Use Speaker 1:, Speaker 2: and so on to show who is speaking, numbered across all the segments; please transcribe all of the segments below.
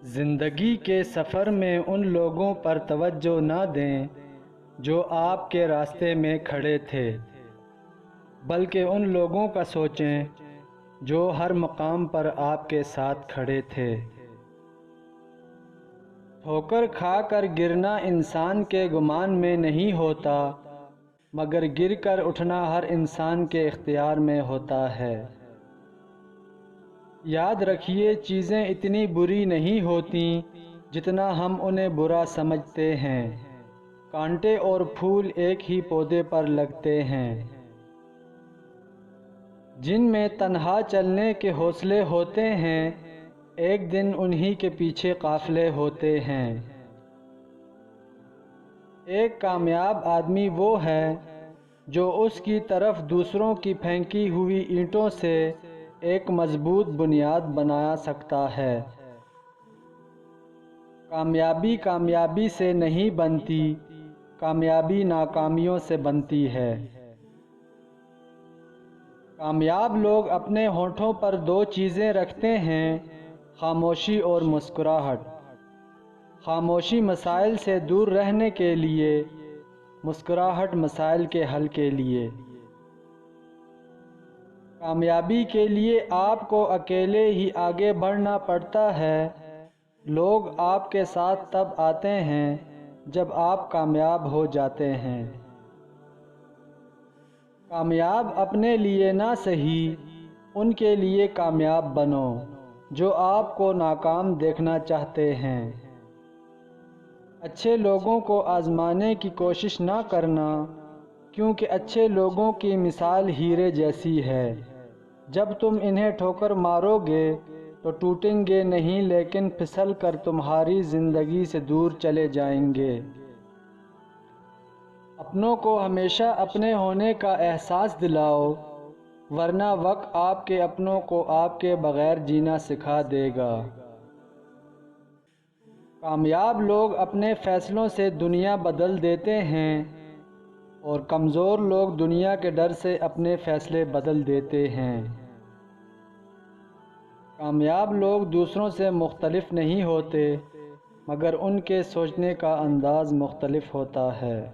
Speaker 1: زندگی کے سفر میں ان لوگوں پر توجہ نہ دیں جو آپ کے راستے میں کھڑے تھے، بلکہ ان لوگوں کا سوچیں جو ہر مقام پر آپ کے ساتھ کھڑے تھے۔ ٹھوکر کھا کر گرنا انسان کے گمان میں نہیں ہوتا، مگر گر کر اٹھنا ہر انسان کے اختیار میں ہوتا ہے۔ یاد رکھیے، چیزیں اتنی بری نہیں ہوتی جتنا ہم انہیں برا سمجھتے ہیں۔ کانٹے اور پھول ایک ہی پودے پر لگتے ہیں۔ جن میں تنہا چلنے کے حوصلے ہوتے ہیں، ایک دن انہی کے پیچھے قافلے ہوتے ہیں۔ ایک کامیاب آدمی وہ ہے جو اس کی طرف دوسروں کی پھینکی ہوئی اینٹوں سے ایک مضبوط بنیاد بنا سکتا ہے۔ کامیابی کامیابی سے نہیں بنتی، کامیابی ناکامیوں سے بنتی ہے۔ کامیاب لوگ اپنے ہونٹوں پر دو چیزیں رکھتے ہیں، خاموشی اور مسکراہٹ۔ خاموشی مسائل سے دور رہنے کے لیے، مسکراہٹ مسائل کے حل کے لیے۔ کامیابی کے لیے آپ کو اکیلے ہی آگے بڑھنا پڑتا ہے۔ لوگ آپ کے ساتھ تب آتے ہیں جب آپ کامیاب ہو جاتے ہیں۔ کامیاب اپنے لیے نہ سہی، ان کے لیے کامیاب بنو جو آپ کو ناکام دیکھنا چاہتے ہیں۔ اچھے لوگوں کو آزمانے کی کوشش نہ کرنا، کیونکہ اچھے لوگوں کی مثال ہیرے جیسی ہے۔ جب تم انہیں ٹھوکر مارو گے تو ٹوٹیں گے نہیں، لیکن پھسل کر تمہاری زندگی سے دور چلے جائیں گے۔ اپنوں کو ہمیشہ اپنے ہونے کا احساس دلاؤ، ورنہ وقت آپ کے اپنوں کو آپ کے بغیر جینا سکھا دے گا۔ کامیاب لوگ اپنے فیصلوں سے دنیا بدل دیتے ہیں، اور کمزور لوگ دنیا کے ڈر سے اپنے فیصلے بدل دیتے ہیں۔ کامیاب لوگ دوسروں سے مختلف نہیں ہوتے، مگر ان کے سوچنے کا انداز مختلف ہوتا ہے۔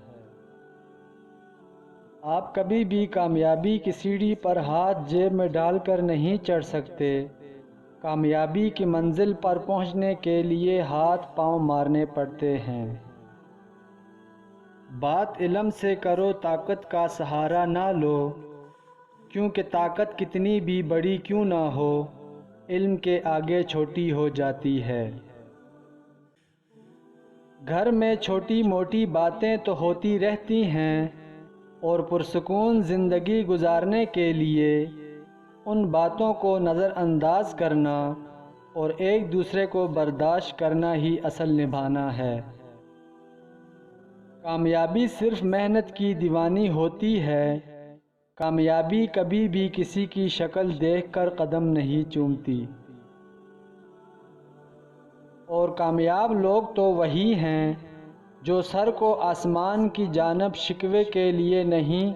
Speaker 1: آپ کبھی بھی کامیابی کی سیڑھی پر ہاتھ جیب میں ڈال کر نہیں چڑھ سکتے۔ کامیابی کی منزل پر پہنچنے کے لیے ہاتھ پاؤں مارنے پڑتے ہیں۔ بات علم سے کرو، طاقت کا سہارا نہ لو، کیونکہ طاقت کتنی بھی بڑی کیوں نہ ہو، علم کے آگے چھوٹی ہو جاتی ہے۔ گھر میں چھوٹی موٹی باتیں تو ہوتی رہتی ہیں، اور پرسکون زندگی گزارنے کے لیے ان باتوں کو نظر انداز کرنا اور ایک دوسرے کو برداشت کرنا ہی اصل نبھانا ہے۔ کامیابی صرف محنت کی دیوانی ہوتی ہے۔ کامیابی کبھی بھی کسی کی شکل دیکھ کر قدم نہیں چومتی۔ اور کامیاب لوگ تو وہی ہیں جو سر کو آسمان کی جانب شکوے کے لیے نہیں،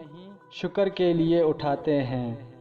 Speaker 1: شکر کے لیے اٹھاتے ہیں۔